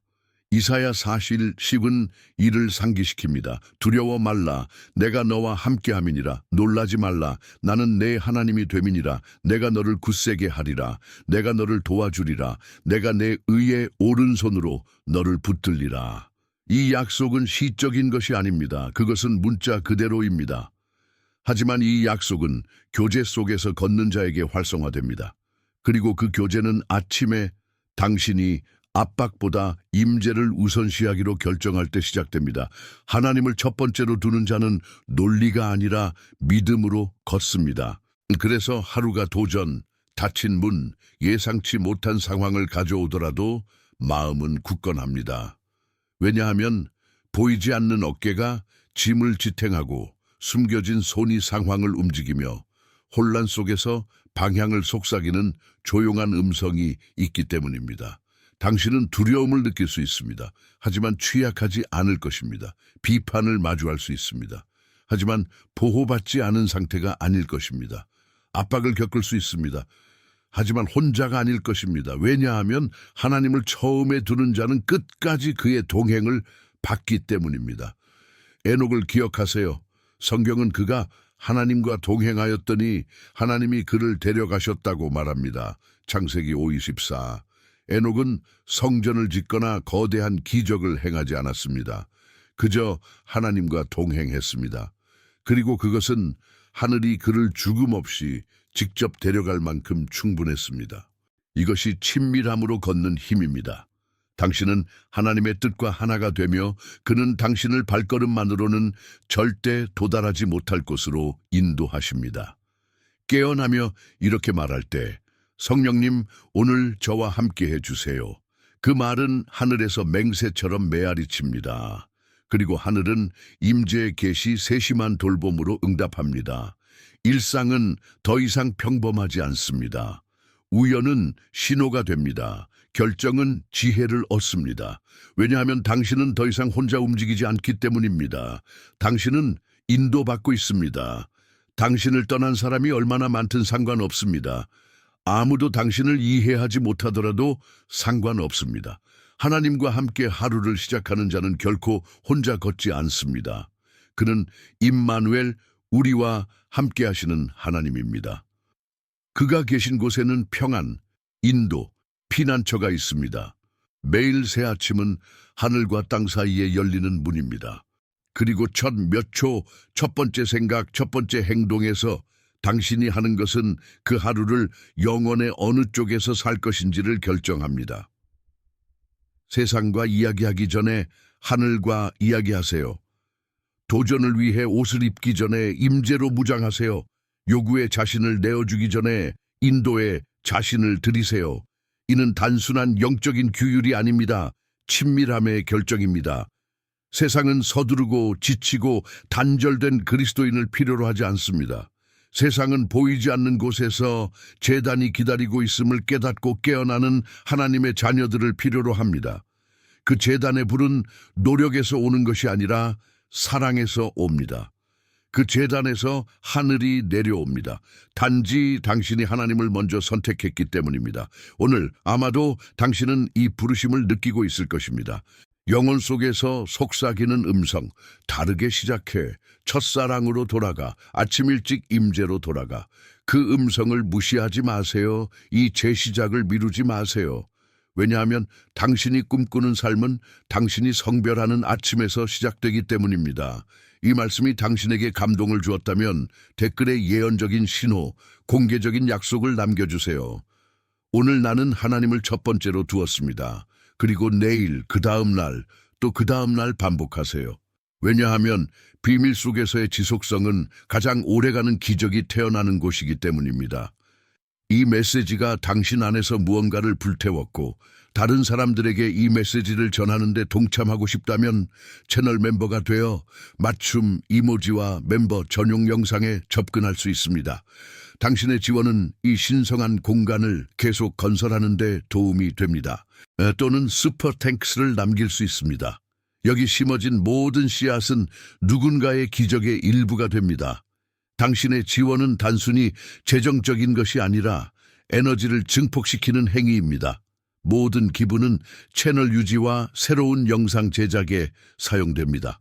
S1: 이사야 40은 이를 상기시킵니다. 두려워 말라, 내가 너와 함께함이니라. 놀라지 말라, 나는 내 하나님이 됨이니라. 내가 너를 굳세게 하리라. 내가 너를 도와주리라. 내가 내 의의 오른손으로 너를 붙들리라. 이 약속은 시적인 것이 아닙니다. 그것은 문자 그대로입니다. 하지만 이 약속은 교제 속에서 걷는 자에게 활성화됩니다. 그리고 그 교제는 아침에 당신이 압박보다 임재를 우선시하기로 결정할 때 시작됩니다. 하나님을 첫 번째로 두는 자는 논리가 아니라 믿음으로 걷습니다. 그래서 하루가 도전, 닫힌 문, 예상치 못한 상황을 가져오더라도 마음은 굳건합니다. 왜냐하면 보이지 않는 어깨가 짐을 지탱하고 숨겨진 손이 상황을 움직이며 혼란 속에서 방향을 속삭이는 조용한 음성이 있기 때문입니다. 당신은 두려움을 느낄 수 있습니다. 하지만 취약하지 않을 것입니다. 비판을 마주할 수 있습니다. 하지만 보호받지 않은 상태가 아닐 것입니다. 압박을 겪을 수 있습니다. 하지만 혼자가 아닐 것입니다. 왜냐하면 하나님을 처음에 두는 자는 끝까지 그의 동행을 받기 때문입니다. 에녹을 기억하세요. 성경은 그가 하나님과 동행하였더니 하나님이 그를 데려가셨다고 말합니다. 창세기 5:24. 에녹은 성전을 짓거나 거대한 기적을 행하지 않았습니다. 그저 하나님과 동행했습니다. 그리고 그것은 하늘이 그를 죽음 없이 직접 데려갈 만큼 충분했습니다. 이것이 친밀함으로 걷는 힘입니다. 당신은 하나님의 뜻과 하나가 되며 그는 당신을 발걸음만으로는 절대 도달하지 못할 곳으로 인도하십니다. 깨어나며 이렇게 말할 때 성령님 오늘 저와 함께 해주세요. 그 말은 하늘에서 맹세처럼 메아리칩니다. 그리고 하늘은 임재의 계시 세심한 돌봄으로 응답합니다. 일상은 더 이상 평범하지 않습니다. 우연은 신호가 됩니다. 결정은 지혜를 얻습니다. 왜냐하면 당신은 더 이상 혼자 움직이지 않기 때문입니다. 당신은 인도받고 있습니다. 당신을 떠난 사람이 얼마나 많든 상관없습니다. 아무도 당신을 이해하지 못하더라도 상관없습니다. 하나님과 함께 하루를 시작하는 자는 결코 혼자 걷지 않습니다. 그는 임마누엘, 우리와 함께 하시는 하나님입니다. 그가 계신 곳에는 평안, 인도, 피난처가 있습니다. 매일 새 아침은 하늘과 땅 사이에 열리는 문입니다. 그리고 첫 몇 초, 첫 번째 생각, 첫 번째 행동에서 당신이 하는 것은 그 하루를 영혼의 어느 쪽에서 살 것인지를 결정합니다. 세상과 이야기하기 전에 하늘과 이야기하세요. 도전을 위해 옷을 입기 전에 임재로 무장하세요. 요구에 자신을 내어주기 전에 인도에 자신을 들이세요. 이는 단순한 영적인 규율이 아닙니다. 친밀함의 결정입니다. 세상은 서두르고 지치고 단절된 그리스도인을 필요로 하지 않습니다. 세상은 보이지 않는 곳에서 제단이 기다리고 있음을 깨닫고 깨어나는 하나님의 자녀들을 필요로 합니다. 그 제단의 불은 노력에서 오는 것이 아니라 사랑에서 옵니다. 그 제단에서 하늘이 내려옵니다. 단지 당신이 하나님을 먼저 선택했기 때문입니다. 오늘 아마도 당신은 이 부르심을 느끼고 있을 것입니다. 영혼 속에서 속삭이는 음성, 다르게 시작해, 첫사랑으로 돌아가, 아침 일찍 임재로 돌아가. 그 음성을 무시하지 마세요. 이 재시작을 미루지 마세요. 왜냐하면 당신이 꿈꾸는 삶은 당신이 성별하는 아침에서 시작되기 때문입니다. 이 말씀이 당신에게 감동을 주었다면 댓글에 예언적인 신호, 공개적인 약속을 남겨주세요. 오늘 나는 하나님을 첫 번째로 두었습니다. 그리고 내일, 그 다음 날, 또 그 다음 날 반복하세요. 왜냐하면 비밀 속에서의 지속성은 가장 오래가는 기적이 태어나는 곳이기 때문입니다. 이 메시지가 당신 안에서 무언가를 불태웠고 다른 사람들에게 이 메시지를 전하는데 동참하고 싶다면 채널 멤버가 되어 맞춤 이모지와 멤버 전용 영상에 접근할 수 있습니다. 당신의 지원은 이 신성한 공간을 계속 건설하는 데 도움이 됩니다. 또는 슈퍼 탱크스를 남길 수 있습니다. 여기 심어진 모든 씨앗은 누군가의 기적의 일부가 됩니다. 당신의 지원은 단순히 재정적인 것이 아니라 에너지를 증폭시키는 행위입니다. 모든 기부는 채널 유지와 새로운 영상 제작에 사용됩니다.